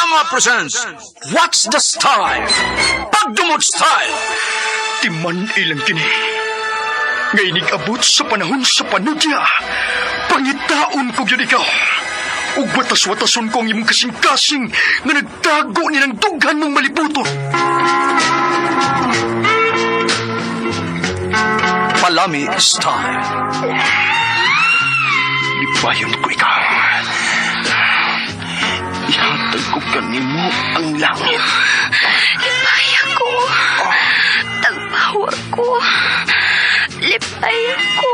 Drama presents What's the Style? Pagdumot Style. Timan ilang kini. Ngay abot sa panahon sa panudya. Pangitaon ko yun ikaw. Ug watas-watason ko ang imong kasing-kasing nga nagtago ni ng dughan mong malibuton. Palami Style. Libayon ko ikaw. Ihatag ko kanimo ang langit. Lipaya ko. Tagpawa ko. Lipaya ko.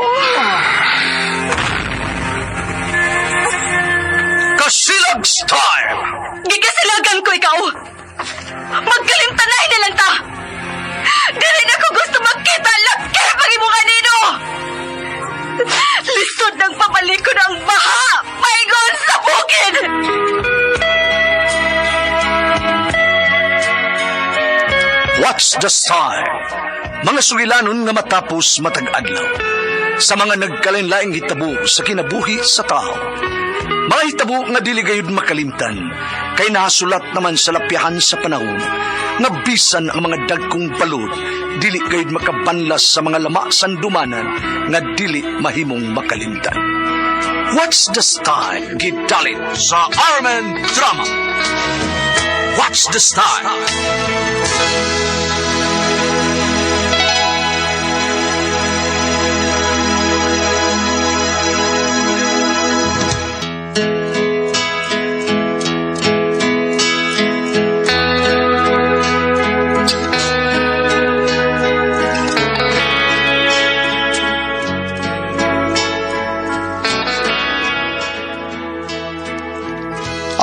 Kasilag Style. Gikasilagan ko ikaw. Magkalimtanay na lang ta. Dili na ko gusto magkita. Laki pag imo kanino. Lisod ng papalikod ang baha. Maygon sa bukid. What's the Style? Mga sugilanon nga matapos matag adlaw. Sa mga nagkalain-laing hitabo sa kinabuhi sa tao. Mga hitabo nga dili gayud makalimtan, kay nasulat naman sa lapihan sa panahon, nga bisan ang mga dagkong balod, dili gayud makabanlas sa mga lama sandumanan, nga dili mahimong makalimtan. What's the Style? Gidalit sa Armen Drama. What's the Style?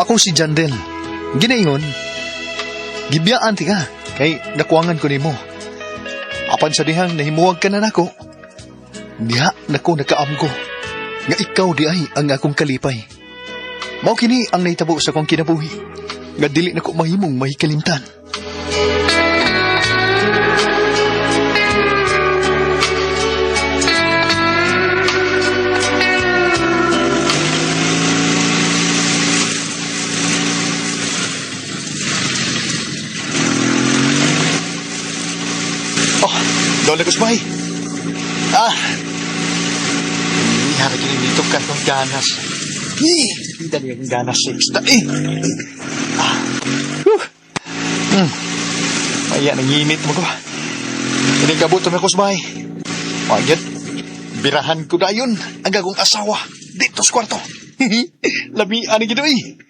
Ako si Jandel. Ginaingon, gibiyaan ti ka, kay nakuangan ko nimo. Apan sa dihang nahimuwag ka na nako, diha nako nakaam ko, nga ikaw di ay ang akong kalipay. Mao kini ang naitabo sa kong kinabuhi, nga dili nako mahimong mahikalimtan. Doon na kusbay. Hara kinimitok ka kong ganas. Dali ang ganas sa extra. Maya, nanginit mo ko. Hindi kabuto na kusbay. Mayat, birahan ko na yun ang gagong asawa dito sa kwarto. Labian ang ginoy.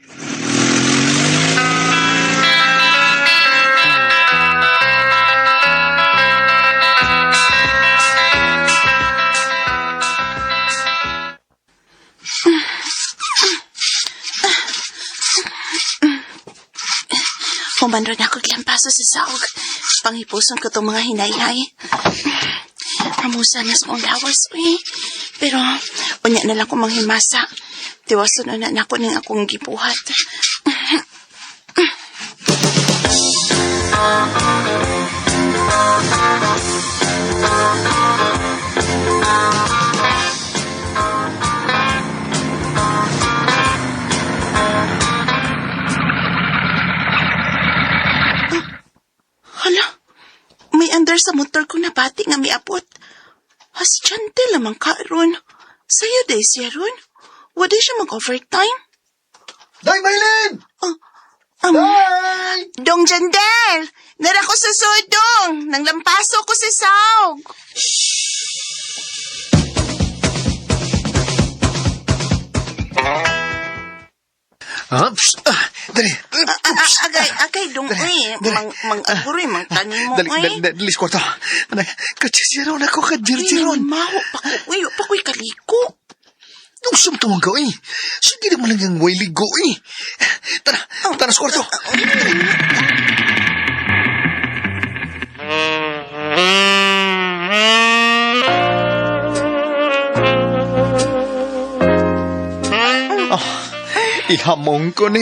Humanro na ako glampaso sa saog. Pangipuson ko itong mga hinay-hay. Amusa na sa mong lawas, uy. Pero, unya na lang ko manghimasa. Tiwason na ako ng akong gibuhat. Sa motor ko nabati nga miapot. Hasyante lamang ka ron. Sa'yo day siya ron. Wadi siya mag-overtime. Day, Maylin! Day! Dong Jandel! Nara ko sa sudong. Nang lampaso ko sa saog. Dali. Agay, dong, uy. Mang-aguroy, mang-tanin mo, uy. Dali, kwarto. Katsisiron ako, kadjirjiron. Maho pa ko, uy. Pa ko'y kaliko. Nung sumtumang ka, uy. Sige naman lang yung way ligo, uy. Tara sa kwarto. Ihamong ko ni.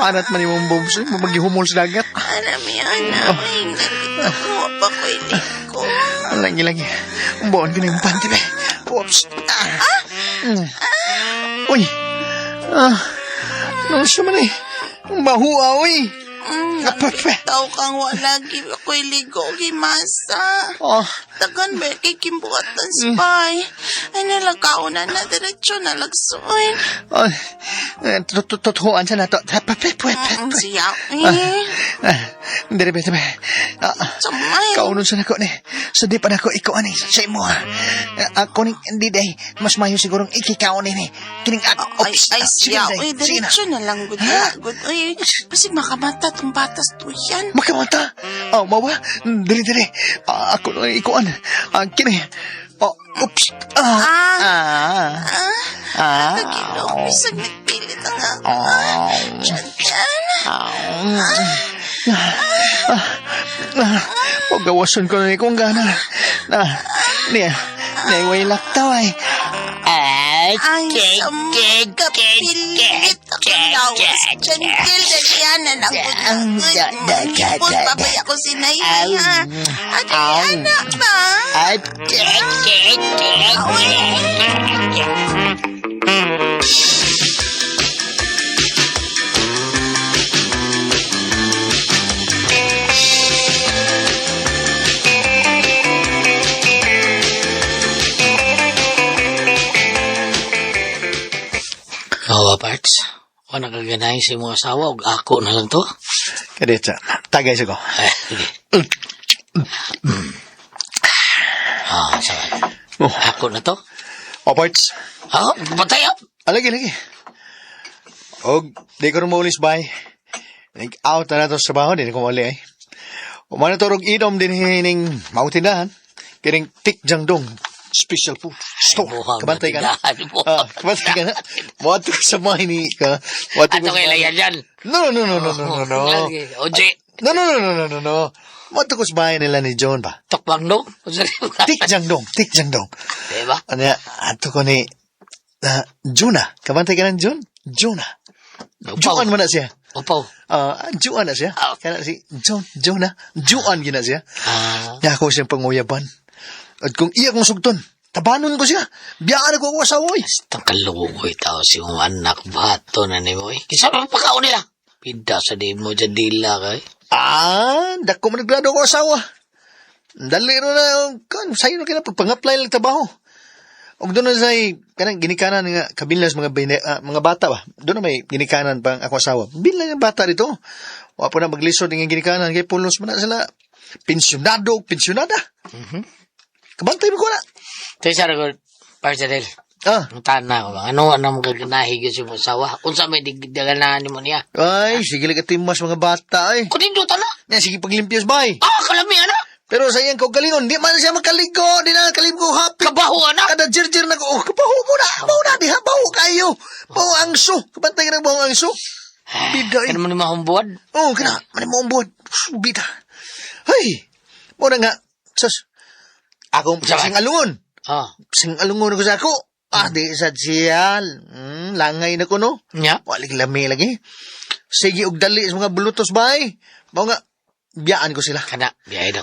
Panat man yung bombs, magihumol sa dagat. Alam yan, nagkakawa pa ko iliko. Lagi. Umbaon ka na yung panty, be. Oops. Uy. Nung siya man eh. Mahua, uy. Apape. Tao kang wala, ako'y ligo, gimasa. Oh. Tagan ba kay kimbuatan spy? Ay nalagkauna na, diretsyo nalagsoin. Tutuhuan siya na to. Apape. Siya, Dere, bete, Samay. Kaunon sa nako ni. So di pa nako ikaw ani sa imo. Ako ni hindi day. Mas mayo sigurong ikikaon ni. Kining Ay, siya. Uy, diretsyo na lang, good na. Good. Uy, pasig makamata tong batas to yan. Makamata. Mawa. Dili. Ako no ikuan. Kini. Oops. Nagilo, bisag nagpilit ang Pagawasan ko na ni kung gana. Niya way laktaw ay. Ay, samay kapilit akong lawas. Gentil na yan na lang. Manipot, babaya ko si Nainay, ha? At ay anak ba? Oo, Parts. O nakaganahin sa mga asawa, o ako na lang to. Kadetsa. Tagay sa ko. Sige. Sabi. Oh. Ako na to? Parts. Patay up! Lagi. Og, di ko rin maulis bay. Nag-out na nato sa trabaho, di ko mali ay. Umana to rog idom din hining mautindahan. Kiring tik jangdong. Special food store. Kabantay ka na. Kabantay ka na. Wato ko sa mga ni ka. Ato kayo layan dyan. No. Oje. No. Wato ko sa bahay nila ni John ba? Tokbang no? Tik jangdong. Diba? Ano ya, ato ko ni Juna. Kabantay ka na Jun? Juna. Juan mo na siya. Upaw. Juan na siya. Kaya si Juna. Juan gina siya. Kaya ako siyang panguyaban. At kung iya kong sugton, tabanon ko siya. Biyaan ako asawa eh. Itang kalukoy tao si mong anak bato na ni mo eh. Kisa pa pagkaon nila. Pida sa di mo dyan dila kay. Dako mo naglado ko asawa. Dali ro na, sa'yo na kina pag-apply lang trabaho. Og doon na sa'y, kanang ginikanan nga, kabilas mga bata ba? Doon na may ginikanan pang ako asawa. Bilang yung bata dito. Wala po na maglisod ng ginikanan, kaya pulos mo na sila. Pensyonada. Kabantay mo ko na. Ito sa ragot, Parsadel. Ang tana ko ba? Ano mo gaganahi yun sa mga asawa? Kung sa may digdaganahan mo niya. Ay, sige lang katimas mga bata ay. Kung hindi tana. Sige paglimpyos bay. Kalami anak. Pero sa iyang kaugalingon, di man siya makaligo. Di na nakaligo happy. Kabaho anak. Kada jirjir na ko. Kabaho mo na. Diha. Baho kayo. Baho angso. Kabantay ka ng baho angso. Bida eh. Kaya naman ni mahumbuad. Kaya man mo umbod. Bida. Ay. Muna nga. Sus. Akong sing alungon. Sing alungon ko sa ako. Di sa siyal. Langay na ko no. Nya? Walig lami lagi. Sige og dali sa mga bulutos bay. Bao nga. Biyaan ko sila. Kana. Biyay daw.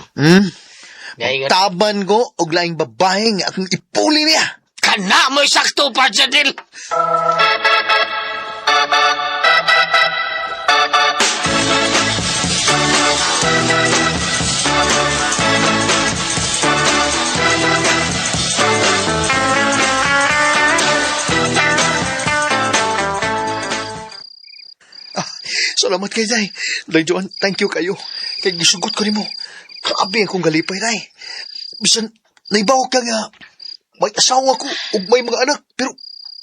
Biyay ka. Taban ko og laing babae nga akong ipuli niya. Kana mo sakto, Parsadel. Salamat kay Day. Day Joan, thank you kayo. Kay gisugot ko nimo. Grabe akong galipay, Day. Bisan, naibaw ka nga. May asawa ko ug may mga anak. Pero,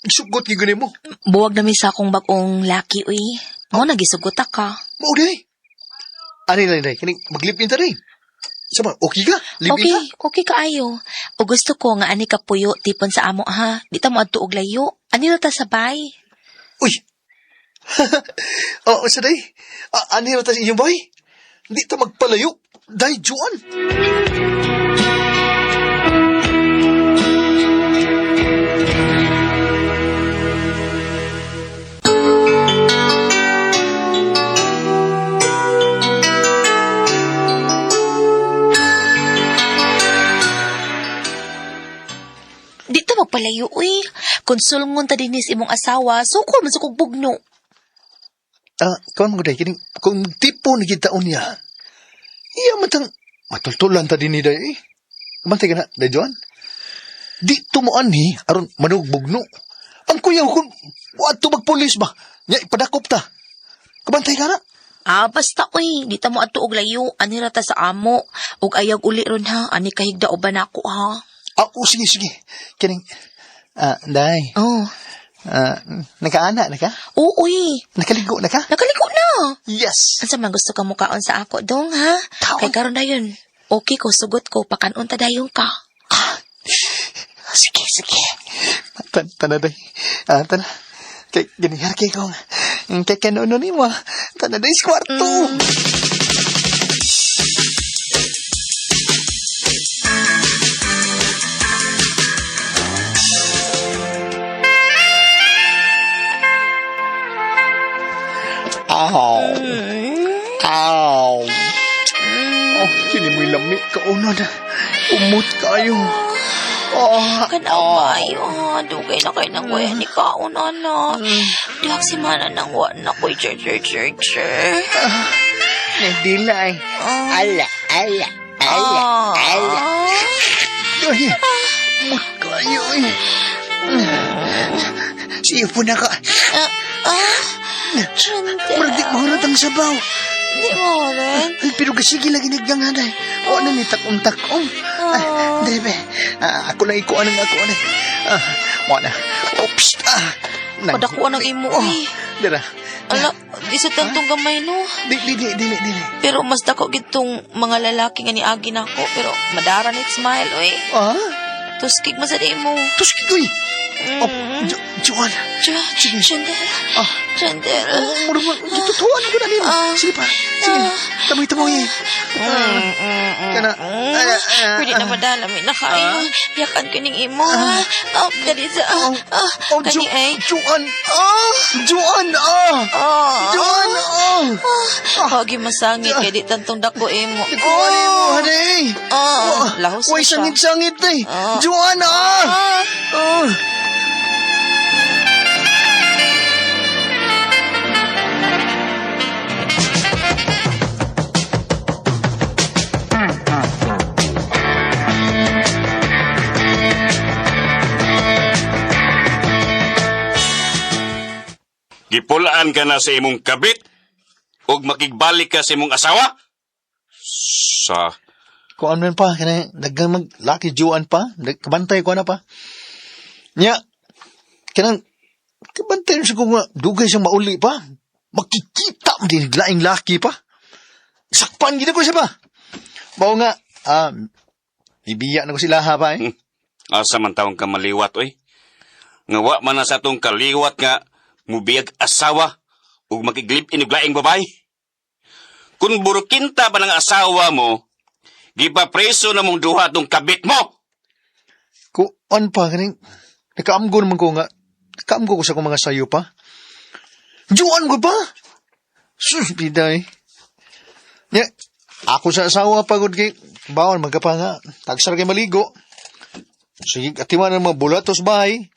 gisugot nga ganun mo. Buwag na sa akong bagong laki, uy. Mo, nagisugot ka. Mao, Day. Ani na, Day. Kining maglipin ta, Day. Sama, okay ka? Lipin ka? Okay kaayo. O gusto ko nga ani ka puyo, tipon sa amo, ha? Di ta mo adto og layo. Ani na ta sabay. Uy! Sa Day. Ani na ta sa inyong bay? Hindi ta magpalayo. Day, Joan. palayo, uy. Konsulngon ta dinis imong asawa, sukol man sa kong bugno. Kawan mo day, kining, kung tipo ni kita unya, iya matang, matultulan ta din ni day, eh. Kabantay ka na, day Joan? Di tumuan ni, aron manugbog no. Ang kuya ko, wato magpulis ba? Nya, ipadakop ta. Kabantay ka na? Basta, uy. Di ta mo ato og layo. Anira ta sa amo. Og ayag uli ron ha. Ani kahigda o ba na ako ha? Sige, sige. Kining, day, Oh. nakaana na ka? Oo, uy. Nakaligo na ka? Nakaligo na. Yes! Ansa man gusto ka mukaon sa ako, dong ha? Kaon. Kay karon na yun. Okay ko, sugot ko. Pakanon ta dayon ka. Sige, sige. Tana day. Tana. Kay ginihar kay kong. Kay kanuno ni mo. Tana day sa kwarto. Ow. Ow. Oh, kini mo'y lamig ka unon. Umot kayo. Kanaw kayo. Dugay na kayo ng waya ni kaon, ano. Diyak si mana nang wa na ko'y cher. Nagdilay. Ala. Ay, umot kayo eh. Siya po na ka. Murag di mahulat ang sabaw. Di mo rin. Ay, pero kasigi lagi nagdangaday. O na ni takong-takong. Debe, ako lang ikuan ng ako na. Mo na. Oops. Padakuan ng imo, eh. Dira. Ala, di sa tantong gamay, no? Dili. Pero mas dako gitong mga lalaki nga niagi na ako. Pero madara ni smile, oy. Tuskig man sa di mo. Tuski ko eh. Juan. Sige. Chandel. Murag, gitutuan ko na nila. Sige pa. Sige. Tamoy eh. Kana. Pwede na madala, may nakain. Yakan ko ning imo, ha? Dali sa, kani ay. Juan. Hagi masangit, kaya di tantong dako imo. Ikuan mo, hanay. Lahos Uy, na siya. sangit eh. Juan. Gipulaan ka na sa imong kabit ug makigbalik ka sa imong asawa? Sa Kung ano pa, kanay, naggang maglaki Juan pa, kabantay ko na pa. Nya, kanang, kabantay siya kung dugay siyang mauli pa. Makikita mo din, laing laki pa. Sakpan gina ko siya pa. Bao nga, ibiya na ko sila ha pa eh. asa man taong ka maliwat oy. Nga wa man na sa tong kaliwat nga mubiyag asawa ug makiglip in og laing babay. Kung burukinta ba ng asawa mo, gipapreso na mong duha tong kabit mo. Kuan pa, kaning, nakaamgo naman ko nga, nakaamgo ko sa kong mga sayo pa. Juan ko pa! Sus, biday. Nya, ako sa asawa pagod kay, bawal magkapa nga, tagsar kay maligo. Sige, atiman ng mga bulatos bahay.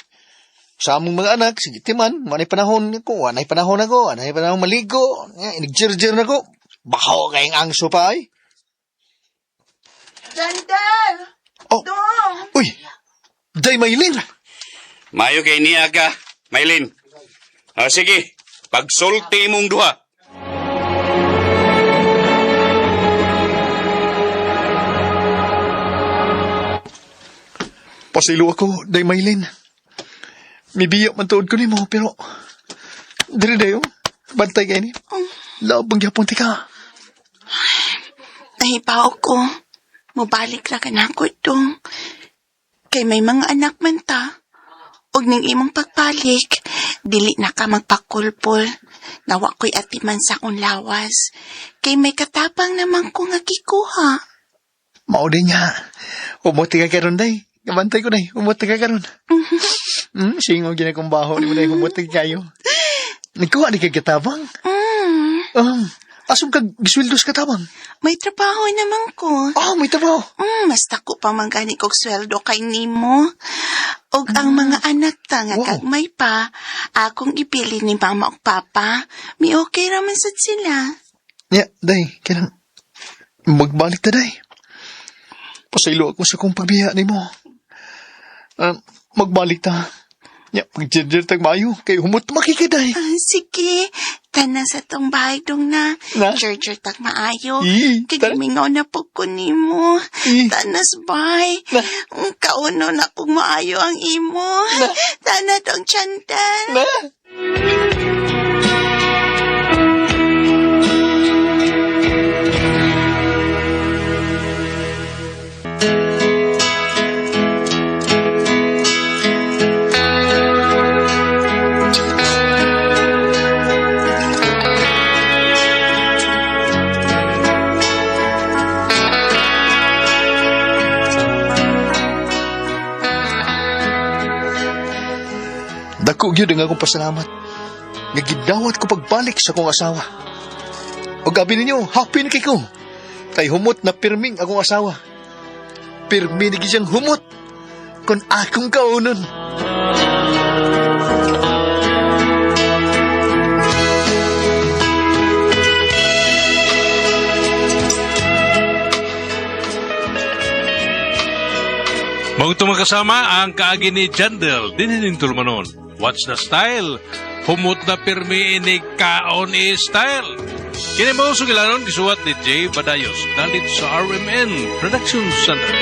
Sa among mga anak, sige, timan, manay panahon ko, anay panahon maligo, inigjer-jer na ko. Baho kayong angso pa ay. Dandal! Oh, uy, day Maylin. Mayo kay niya ka, Maylin. Sige, pagsulti mong duha. Pasilo ako, day Maylin. Mibiyak man tuod ko ni mo, pero diri dayo, bantay kayo ni. Labang yapon tika. Nahibaw ko. Mubalik na ka na ako itong. Kay may mga anak man ta. Og ning imong pagpalik, dili na ka magpakulpol. Nawa ko'y atiman sa akong lawas. Kay may katapang naman ko nga kikuha. Mao din niya. Umuti ka karon day. Kabantay ko day, umuti ka karon. Singo ginakong baho ni mo day, umuti kayo. Nagkuha di ka katabang. Asong kag gisweldos katabang. May trabaho naman ko. May trabaho. Mas dako pa man gani kog sweldo kay nimo. Og ang mga anak ta nga Wow. kagmay pa, akong ipili ni mama ug papa, mi okay raman sad sila. Ya, day, kailang magbalik ta, day. Pasaylo ako sa kong pagbiya ni mo. Magbalik ta. Ya, pag-jerjer tag mayo, kay humot makikiday. Sige, tana sa tong bahay dong na. Na? Jerjer tak maayo. Tara. Kagimingaw na po ko nimo. Ih. Tanas bay. Na? Kauno na kong maayo ang imo. Tana dong tsandan. Na? Dako gyud ang akong pasalamat. Nga gidawat ko pagbalik sa akong asawa. O gabi ninyo, happy na kay ko. Kay humot na pirming akong asawa. Pirmi na siyang humot. Kung akong kaunon. Maugtong magkasama ang kaagi ni Jandel, dininin tulmanon. What's the style? Humot na pirmi ni kaon style. Kini mo sugilanon gisuwat ni Jay Badayos, dalit sa RMN Production Center.